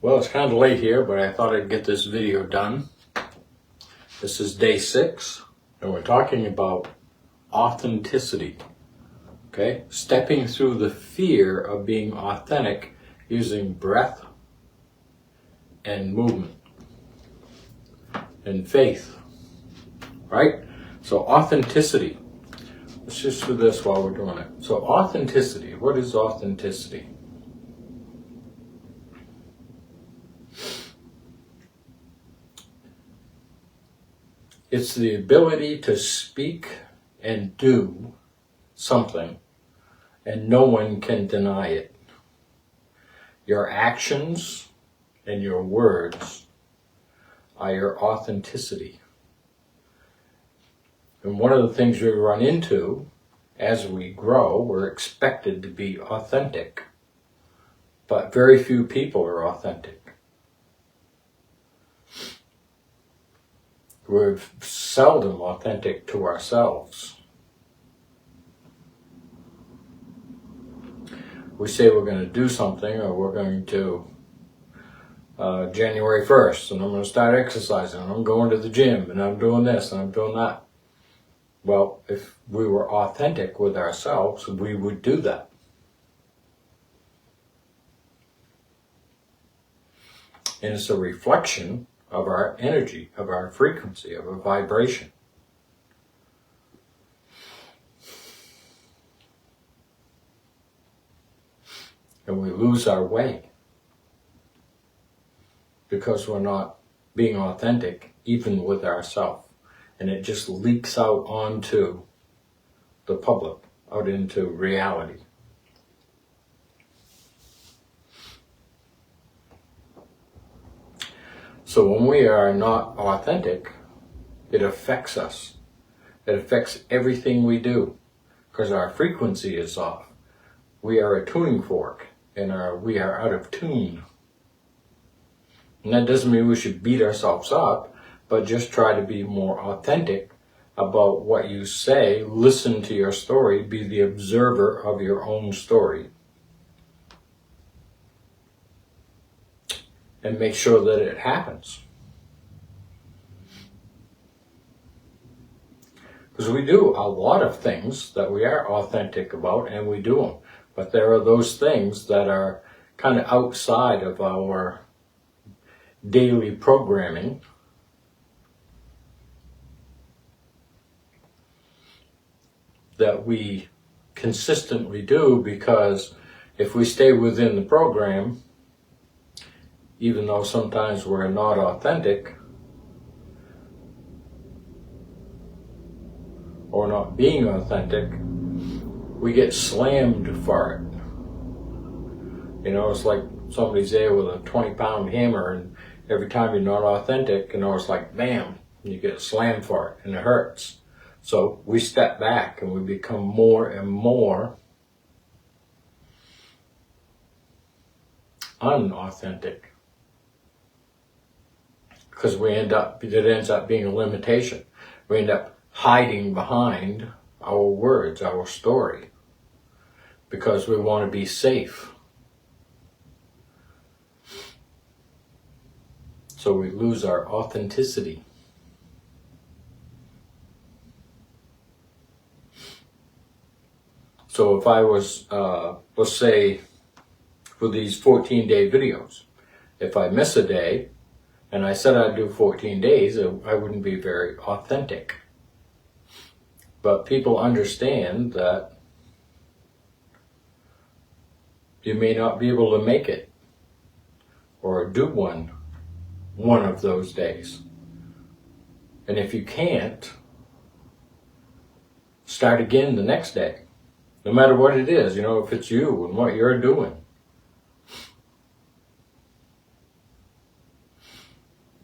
Well, it's kind of late here, but I thought I'd get this video done. This is day 6, and we're talking about authenticity. Okay? Stepping through the fear of being authentic using breath and movement and faith. Right? So authenticity. Let's just do this while we're doing it. So authenticity. What is authenticity? It's the ability to speak and do something, and no one can deny it. Your actions and your words are your authenticity. And one of the things we run into as we grow, we're expected to be authentic. But very few people are authentic. We're seldom authentic to ourselves. We say we're going to do something, or we're going to January 1st, and I'm going to start exercising, and I'm going to the gym, and I'm doing this, and I'm doing that. Well, if we were authentic with ourselves, we would do that. And it's a reflection of our energy, of our frequency, of a vibration. And we lose our way because we're not being authentic even with ourselves. And it just leaks out onto the public, out into reality. So when we are not authentic, it affects us. It affects everything we do because our frequency is off. We are a tuning fork and we are out of tune. And that doesn't mean we should beat ourselves up, but just try to be more authentic about what you say. Listen to your story. Be the observer of your own story. And make sure that it happens. Because we do a lot of things that we are authentic about, and we do them. But there are those things that are kind of outside of our daily programming. That we consistently do, because if we stay within the program, even though sometimes we're not authentic or not being authentic, we get slammed for it. You know, it's like somebody's there with a 20-pound hammer, and every time you're not authentic, you know, it's like bam, and you get slammed for it, and it hurts. So we step back and we become more and more unauthentic. Because it ends up being a limitation. We end up hiding behind our words, our story, because we want to be safe. So we lose our authenticity. So if I was, let's say, for these 14-day videos, if I miss a day, and I said I'd do 14 days, I wouldn't be very authentic. But people understand that you may not be able to make it or do one of those days. And if you can't, start again the next day. No matter what it is, you know, if it's you and what you're doing.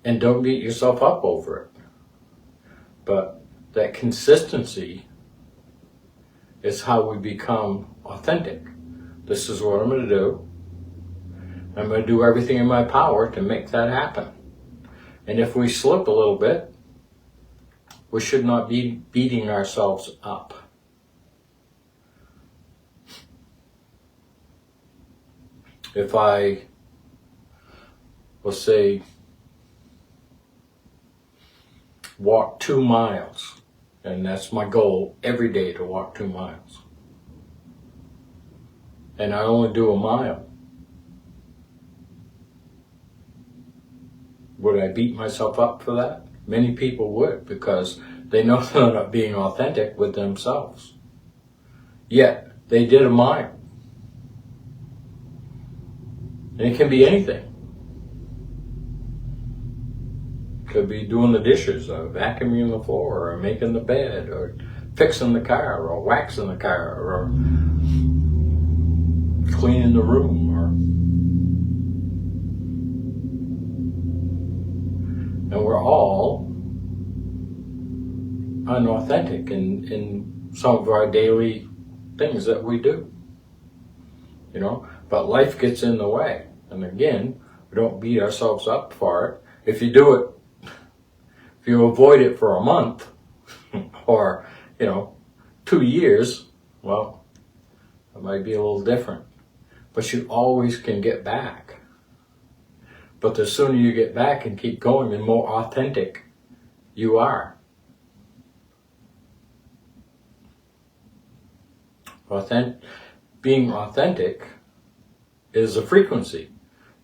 And don't beat yourself up over it. But that consistency is how we become authentic. This is what I'm going to do. I'm going to do everything in my power to make that happen. And if we slip a little bit, we should not be beating ourselves up. If I let's say, walk 2 miles. And that's my goal every day, to walk 2 miles. And I only do a mile. Would I beat myself up for that? Many people would, because they know they're not being authentic with themselves. Yet, they did a mile. And it can be anything. Could be doing the dishes, or vacuuming the floor, or making the bed, or fixing the car, or waxing the car, or cleaning the room, and we're all unauthentic in some of our daily things that we do, but life gets in the way. And again, we don't beat ourselves up for it. If you do it, if you avoid it for a month or 2 years, well, it might be a little different, but you always can get back. But the sooner you get back and keep going, the more authentic you are. Being authentic is a frequency,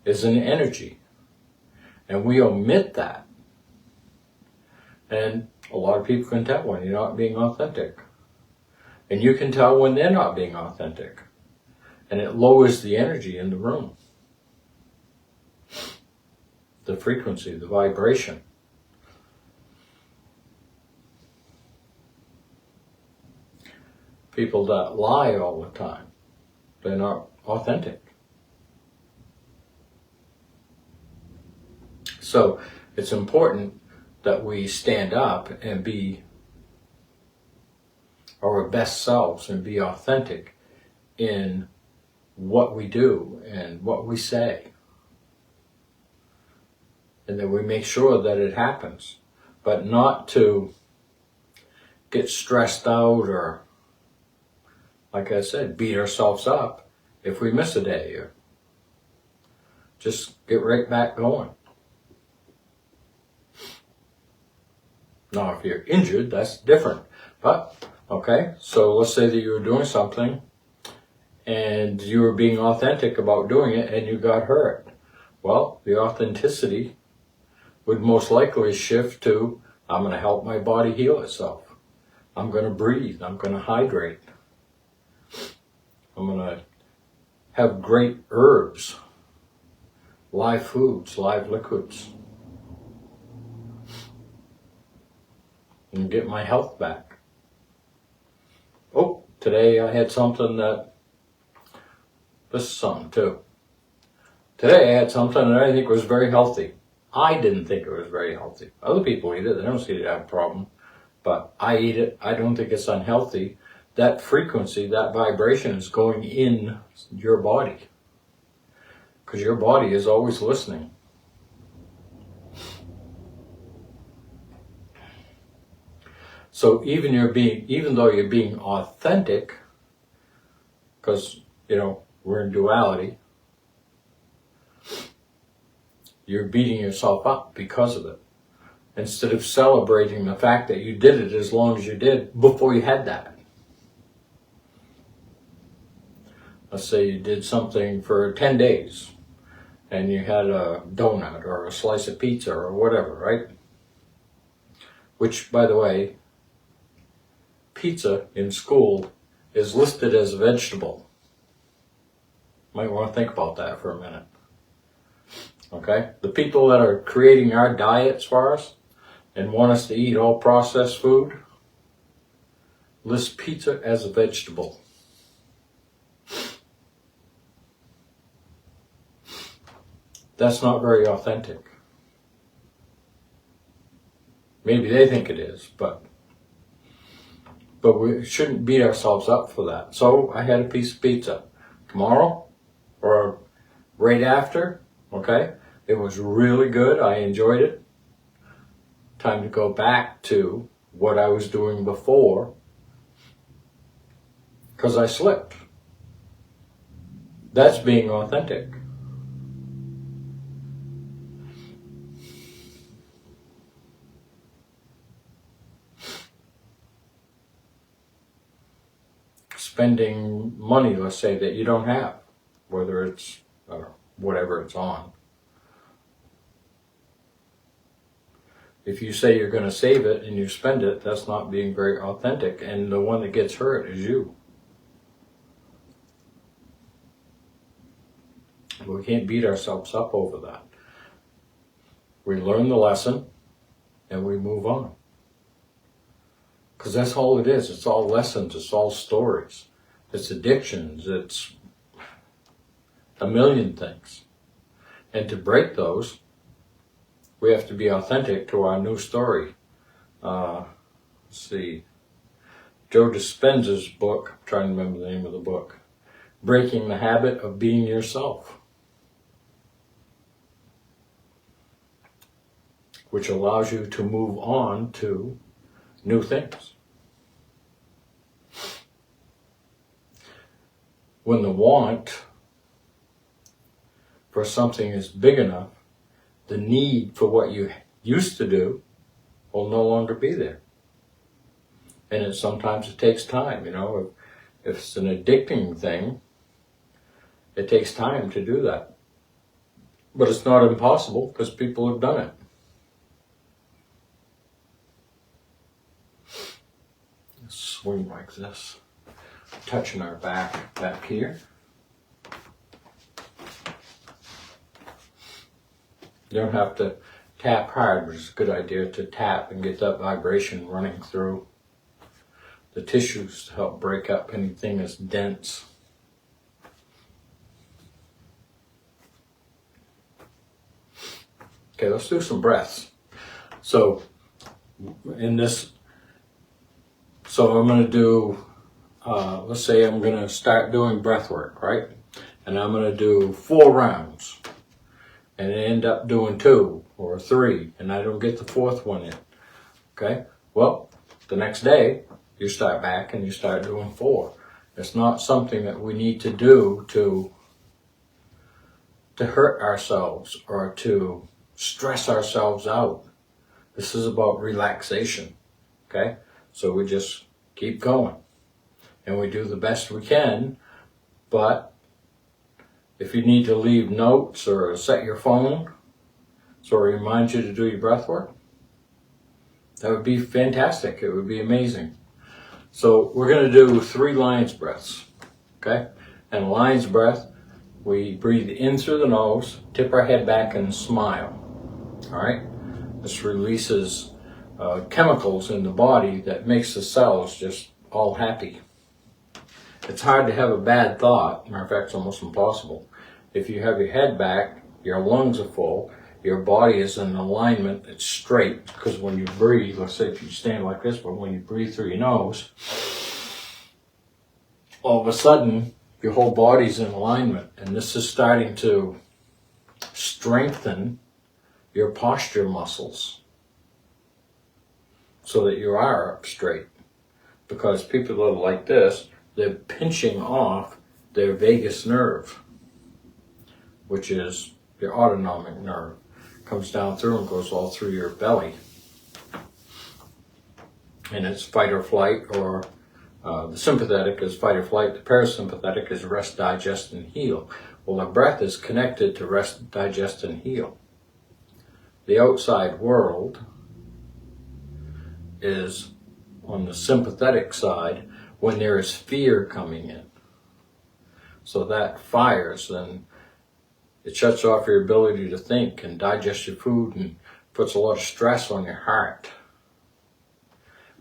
is an energy, and we omit that. And a lot of people can tell when you're not being authentic, and you can tell when they're not being authentic, and it lowers the energy in the room, the frequency, the vibration. People that lie all the time, they're not authentic. So it's important that we stand up and be our best selves and be authentic in what we do and what we say. And that we make sure that it happens, but not to get stressed out or, like I said, beat ourselves up if we miss a day. Or just get right back going. Now, if you're injured, that's different. But, okay, so let's say that you were doing something and you were being authentic about doing it and you got hurt. Well, the authenticity would most likely shift to, I'm going to help my body heal itself. I'm going to breathe. I'm going to hydrate. I'm going to have great herbs, live foods, live liquids, and get my health back. Oh, today I had something that, this is something too. Today I had something that I think was very healthy. I didn't think it was very healthy. Other people eat it, they don't see it have a problem. But I eat it, I don't think it's unhealthy. That frequency, that vibration is going in your body. Because your body is always listening. So even though you're being authentic, because, we're in duality, you're beating yourself up because of it. Instead of celebrating the fact that you did it as long as you did before you had that. Let's say you did something for 10 days and you had a donut or a slice of pizza or whatever, right? Which, by the way, pizza in school is listed as a vegetable. Might want to think about that for a minute. Okay? The people that are creating our diets for us and want us to eat all processed food list pizza as a vegetable. That's not very authentic. Maybe they think it is, but we shouldn't beat ourselves up for that. So I had a piece of pizza. Tomorrow, or right after, okay? It was really good. I enjoyed it. Time to go back to what I was doing before, because I slipped. That's being authentic. spending money, let's say, that you don't have, whether it's whatever it's on. If you say you're going to save it and you spend it, that's not being very authentic, and the one that gets hurt is you. We can't beat ourselves up over that. We learn the lesson and we move on. Because that's all it is. It's all lessons. It's all stories. It's addictions. It's a million things. And to break those, we have to be authentic to our new story. Let's see. Joe Dispenza's book, I'm trying to remember the name of the book, Breaking the Habit of Being Yourself, which allows you to move on to new things. When the want for something is big enough, the need for what you used to do will no longer be there. And sometimes it takes time, If it's an addicting thing, it takes time to do that. But it's not impossible because people have done it. Swing like this, touching our back here. You don't have to tap hard, but it's a good idea to tap and get that vibration running through the tissues to help break up anything that's dense. Okay, let's do some breaths. So I'm going to do, let's say I'm going to start doing breath work, right? And I'm going to do 4 rounds. And end up doing 2 or 3, and I don't get the 4th one in. Okay? Well, the next day, you start back and you start doing 4. It's not something that we need to do to hurt ourselves or to stress ourselves out. This is about relaxation. Okay? So we just keep going. And we do the best we can, but if you need to leave notes or set your phone so it reminds you to do your breath work, that would be fantastic. It would be amazing. So we're going to do 3 lion's breaths. Okay? And lion's breath, we breathe in through the nose, tip our head back and smile. All right? This releases chemicals in the body that makes the cells just all happy. It's hard to have a bad thought. Matter of fact, it's almost impossible. If you have your head back, your lungs are full, your body is in alignment, it's straight, because when you breathe, let's say if you stand like this, but when you breathe through your nose, all of a sudden, your whole body's in alignment, and this is starting to strengthen your posture muscles so that you are up straight. Because people that are like this, they're pinching off their vagus nerve, which is your autonomic nerve. Comes down through and goes all through your belly. And it's fight or flight, or the sympathetic is fight or flight, the parasympathetic is rest, digest, and heal. Well, the breath is connected to rest, digest, and heal. The outside world is on the sympathetic side when there is fear coming in. So that fires, and it shuts off your ability to think and digest your food and puts a lot of stress on your heart.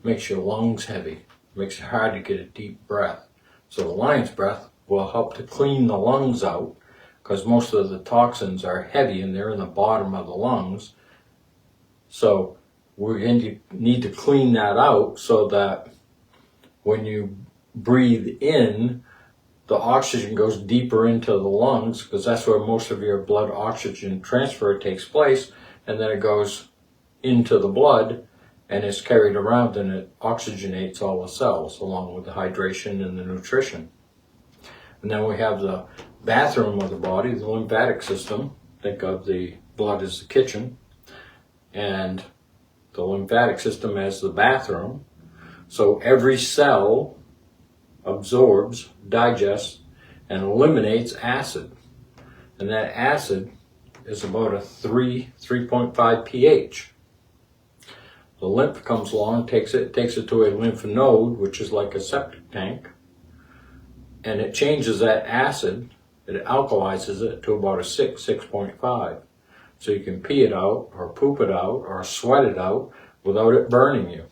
Makes your lungs heavy. Makes it hard to get a deep breath. So the lion's breath will help to clean the lungs out, because most of the toxins are heavy and they're in the bottom of the lungs. So we need to clean that out so that when you breathe in, the oxygen goes deeper into the lungs, because that's where most of your blood oxygen transfer takes place, and then it goes into the blood and is carried around, and it oxygenates all the cells along with the hydration and the nutrition. And then we have the bathroom of the body, the lymphatic system. Think of the blood as the kitchen, and the lymphatic system as the bathroom. So every cell absorbs, digests, and eliminates acid. And that acid is about a 3.5 pH. The lymph comes along, takes it to a lymph node, which is like a septic tank, and it changes that acid, it alkalizes it to about a 6.5. So you can pee it out, or poop it out, or sweat it out without it burning you.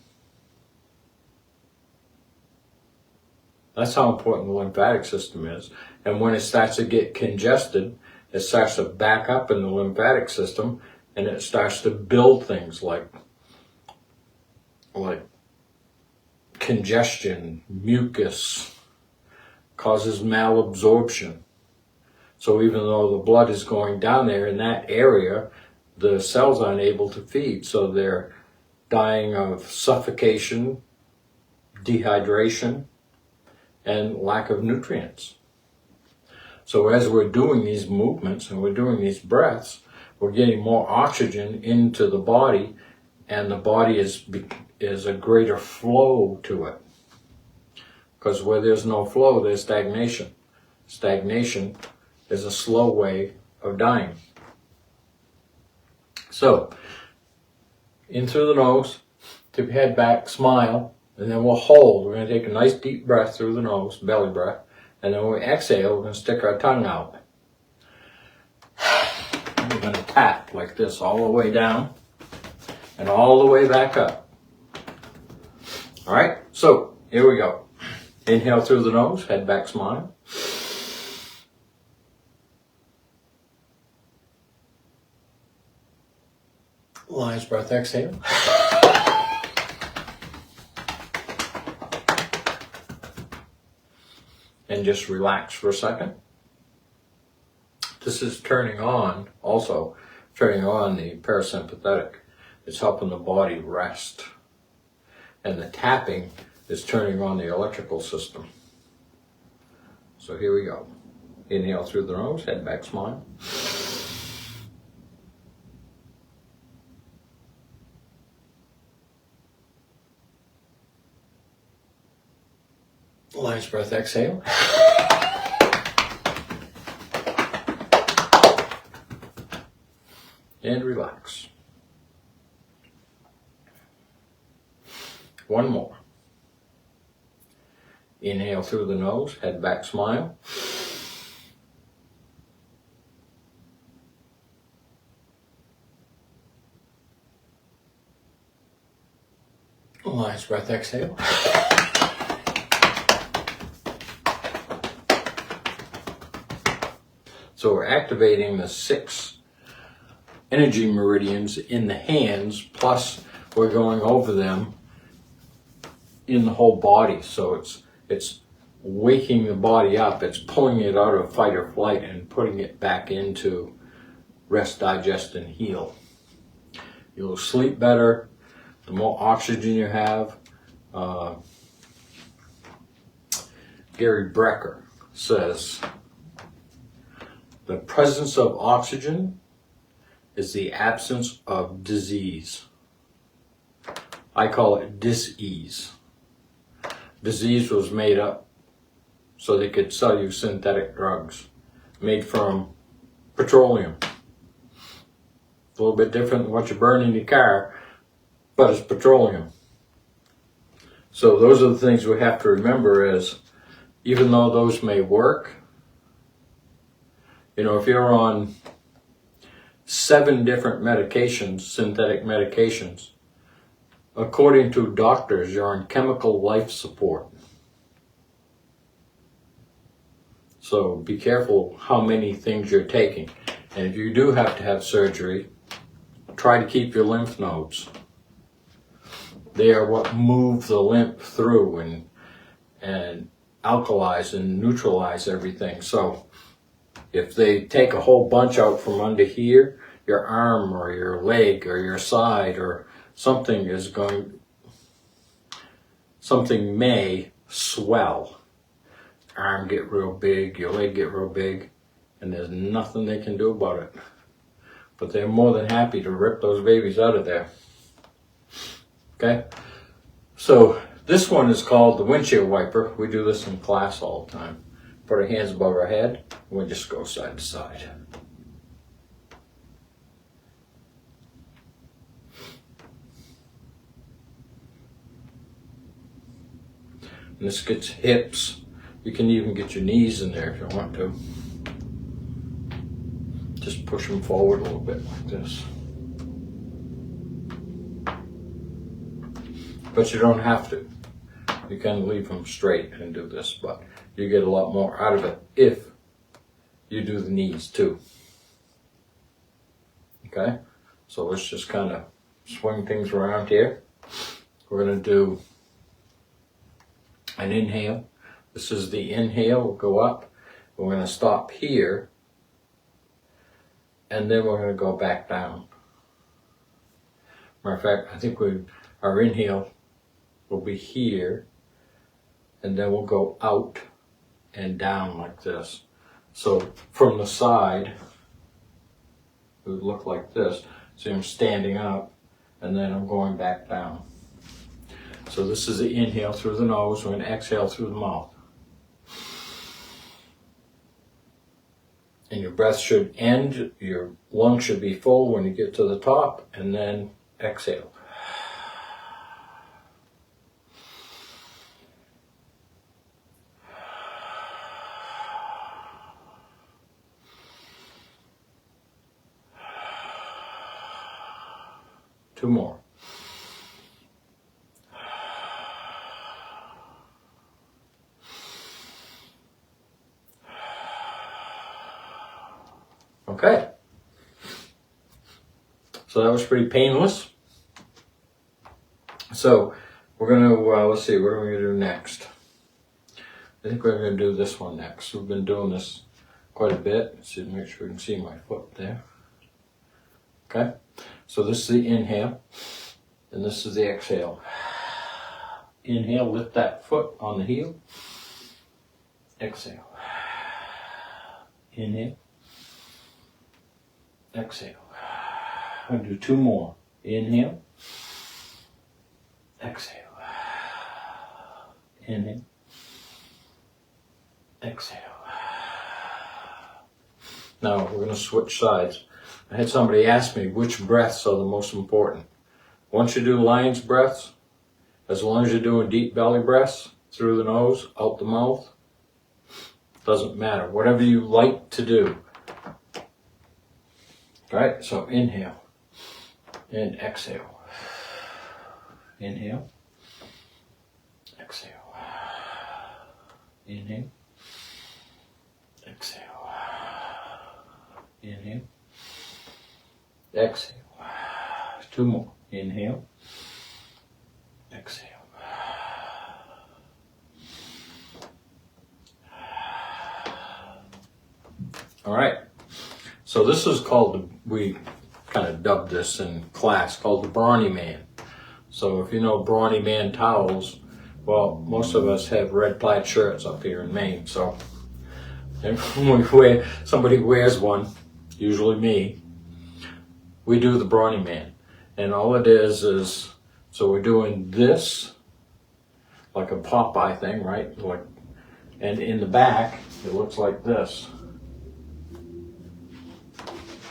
That's how important the lymphatic system is. And when it starts to get congested, it starts to back up in the lymphatic system, and it starts to build things like congestion, mucus, causes malabsorption. So even though the blood is going down there in that area, the cells aren't able to feed. So they're dying of suffocation, dehydration, and lack of nutrients. So as we're doing these movements and we're doing these breaths, we're getting more oxygen into the body, and the body is a greater flow to it. Because where there's no flow, there's stagnation. Stagnation is a slow way of dying. So, in through the nose, tip your head back, smile, and then we'll hold. We're going to take a nice deep breath through the nose, belly breath, and then when we exhale, we're going to stick our tongue out. And we're going to tap like this all the way down and all the way back up. All right, so here we go. Inhale through the nose, head back, smile. Lion's breath, exhale. And just relax for a second. This is turning on the parasympathetic. It's helping the body rest. And the tapping is turning on the electrical system. So here we go. Inhale through the nose, head back, smile. Lion's breath, exhale. And relax. One more. Inhale through the nose, head back, smile. Lion's breath, exhale. So we're activating the 6 energy meridians in the hands, plus we're going over them in the whole body. So it's waking the body up, it's pulling it out of fight or flight and putting it back into rest, digest, and heal. You'll sleep better the more oxygen you have. Gary Brecker says, the presence of oxygen is the absence of disease. I call it dis-ease. Disease was made up so they could sell you synthetic drugs made from petroleum. It's a little bit different than what you burn in your car, but it's petroleum. So those are the things we have to remember is, even though those may work, you know, if you're on 7 different medications, synthetic medications, according to doctors, you're on chemical life support. So be careful how many things you're taking. And if you do have to have surgery, try to keep your lymph nodes. They are what move the lymph through and alkalize and neutralize everything. So if they take a whole bunch out from under here, your arm or your leg or your side or something may swell. Arm get real big, your leg get real big, and there's nothing they can do about it. But they're more than happy to rip those babies out of there. Okay? So This one is called the windshield wiper. We do this in class all the time. Put our hands above our head, and we just go side to side. And this gets hips. You can even get your knees in there if you want to. Just push them forward a little bit like this. But you don't have to. You can leave them straight and do this, but you get a lot more out of it if you do the knees too. Okay? So let's just kind of swing things around here. We're going to do an inhale. This is the inhale. We'll go up. We're going to stop here. And then we're going to go back down. Matter of fact, I think our inhale will be here. And then we'll go out and down like this. So from the side, it would look like this. See, I'm standing up and then I'm going back down. So this is the inhale through the nose. We're going to exhale through the mouth. And your breath should end, your lungs should be full when you get to the top, and then exhale. Two more. Okay. So that was pretty painless. So we're going to, let's see, what are we going to do next? I think we're going to do this one next. We've been doing this quite a bit. Let's see, make sure we can see my foot there. Okay. So this is the inhale, and this is the exhale. Inhale, lift that foot on the heel. Exhale. Inhale. Exhale. I'm going to do two more. Inhale. Exhale. Inhale. Exhale. Now we're going to switch sides. I had somebody ask me which breaths are the most important. Once you do lion's breaths, as long as you're doing deep belly breaths through the nose, out the mouth, doesn't matter. Whatever you like to do. All right, so inhale and exhale. Inhale. Exhale. Inhale. Exhale. Inhale. Exhale. Two more. Inhale. Exhale. All right. So this is called, we kind of dubbed this in class, called the Brawny Man. So if you know Brawny Man towels, well, most of us have red plaid shirts up here in Maine. So when somebody wears one, usually me, we do the Brawny Man. And all it is, so we're doing this, like a Popeye thing, right? Like, and in the back, it looks like this.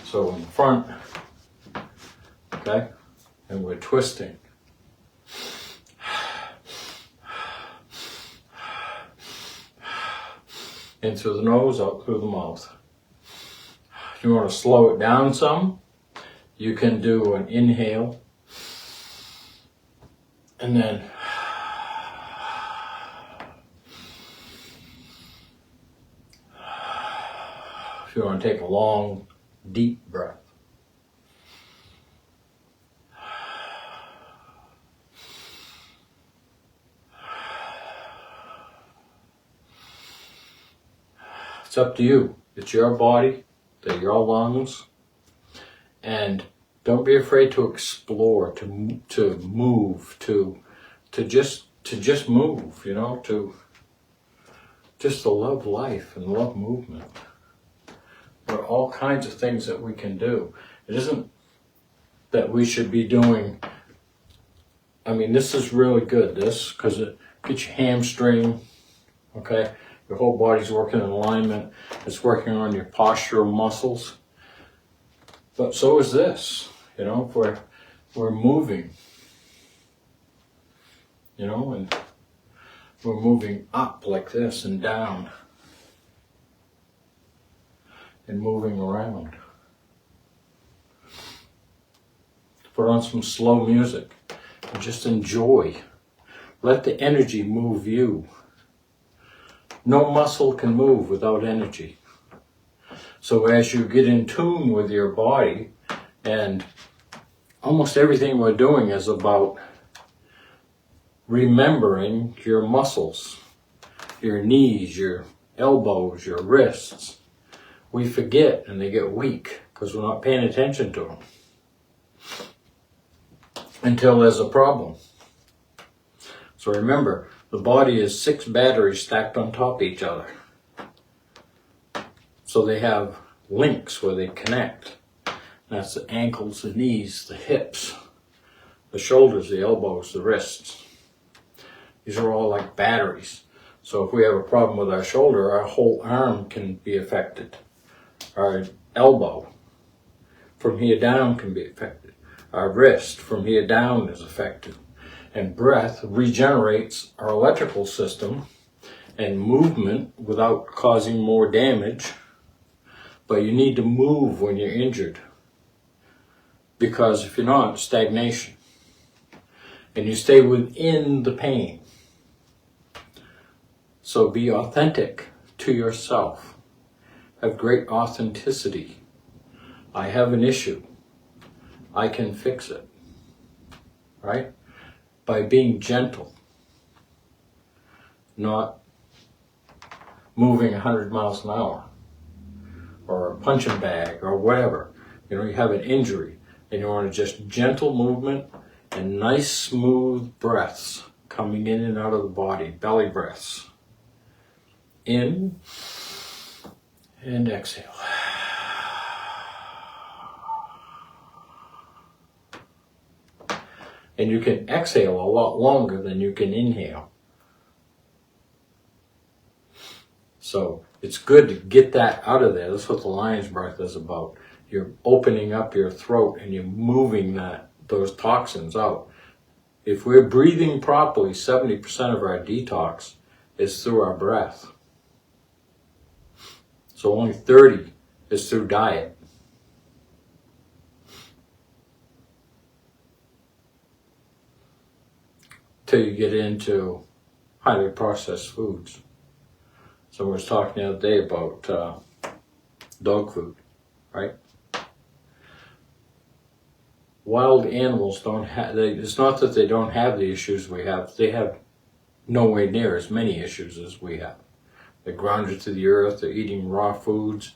So in front, okay, and we're twisting. In through the nose, out through the mouth. If you want to slow it down some, you can do an inhale, and then if you want to take a long, deep breath. It's up to you. It's your body, they're your lungs, and don't be afraid to explore, to move, to just move. You know, just to love life and love movement. There are all kinds of things that we can do. It isn't that we should be doing I mean, this is really good, because it gets your hamstring, okay? Your whole body's working in alignment. It's working on your postural muscles. But so is this, if we're moving, and we're moving up like this and down and moving around. Put on some slow music and just enjoy. Let the energy move you. No muscle can move without energy. So as you get in tune with your body, and almost everything we're doing is about remembering your muscles, your knees, your elbows, your wrists. We forget and they get weak because we're not paying attention to them until there's a problem. So remember, the body is 6 batteries stacked on top of each other. So they have links where they connect. That's the ankles, the knees, the hips, the shoulders, the elbows, the wrists. These are all like batteries. So if we have a problem with our shoulder, our whole arm can be affected. Our elbow from here down can be affected. Our wrist from here down is affected. And breath regenerates our electrical system and movement without causing more damage. But you need to move when you're injured. Because if you're not, stagnation. And you stay within the pain. So be authentic to yourself. Have great authenticity. I have an issue. I can fix it. Right? By being gentle. Not moving 100 miles an hour. Or a punching bag or whatever. You have an injury and you want just gentle movement and nice smooth breaths coming in and out of the body, belly breaths. In and exhale. And you can exhale a lot longer than you can inhale. So it's good to get that out of there. That's what the lion's breath is about. You're opening up your throat and you're moving those toxins out. If we're breathing properly, 70% of our detox is through our breath. So only 30 is through diet. Till you get into highly processed foods. So I was talking the other day about dog food, right? Wild animals don't have, it's not that they don't have the issues we have, they have nowhere near as many issues as we have. They're grounded to the earth, they're eating raw foods.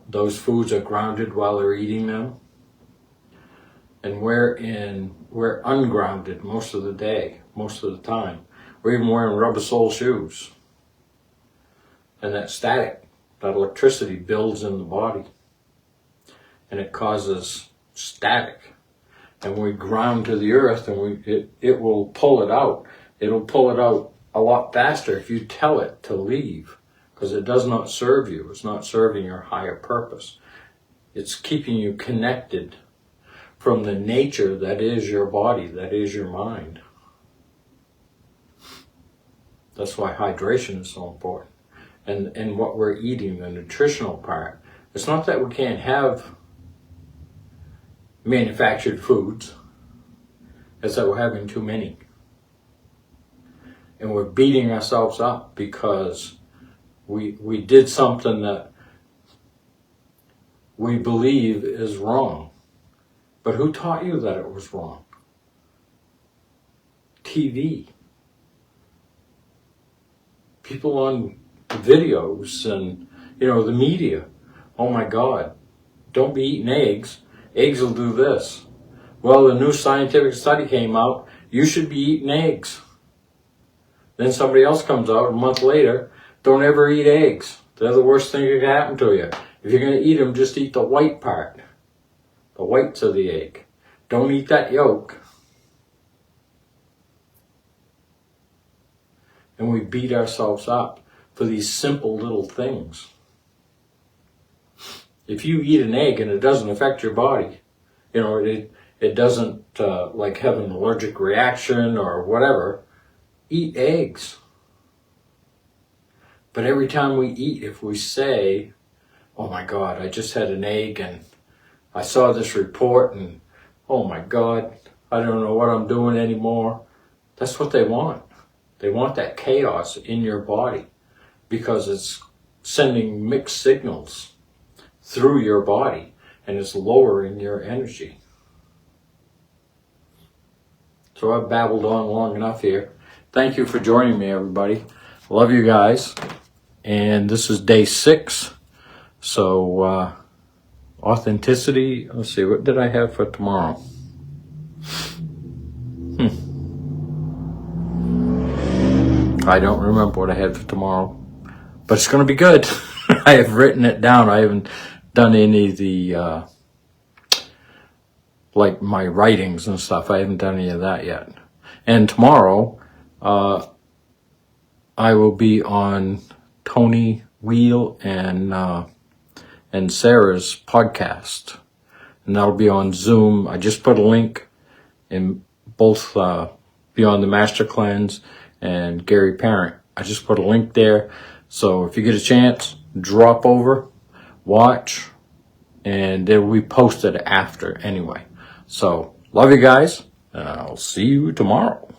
Those foods are grounded while they're eating them. And we're ungrounded most of the day, most of the time. We're even wearing rubber sole shoes. And that static, that electricity builds in the body. And it causes static. And when we ground to the earth, and it will pull it out. It'll pull it out a lot faster if you tell it to leave. Because it does not serve you. It's not serving your higher purpose. It's keeping you connected from the nature that is your body, that is your mind. That's why hydration is so important. And what we're eating, the nutritional part. It's not that we can't have manufactured foods. It's that we're having too many. And we're beating ourselves up because we did something that we believe is wrong. But who taught you that it was wrong? TV. People on videos and, the media. Oh my God, don't be eating eggs. Eggs will do this. Well, the new scientific study came out, you should be eating eggs. Then somebody else comes out a month later, don't ever eat eggs. They're the worst thing that can happen to you. If you're going to eat them, just eat the white part. The whites of the egg. Don't eat that yolk. and we beat ourselves up for these simple little things. If you eat an egg and it doesn't affect your body, it doesn't like have an allergic reaction or whatever, eat eggs. But every time we eat, if we say, oh my God, I just had an egg and I saw this report and oh my God, I don't know what I'm doing anymore. That's what they want. They want that chaos in your body because it's sending mixed signals through your body and it's lowering your energy. So I've babbled on long enough here. Thank you for joining me, everybody. Love you guys. And this is day 6. So authenticity. Let's see, what did I have for tomorrow? I don't remember what I had for tomorrow, but it's going to be good. I have written it down. I haven't done any of the like my writings and stuff. I haven't done any of that yet. And tomorrow I will be on Tony Wheel and Sarah's podcast, and that'll be on Zoom. I just put a link in both Beyond the Master Cleanse and Gary Parent. I just put a link there, so if you get a chance, drop over, watch, and it will be posted after anyway. So love you guys, and I'll see you tomorrow.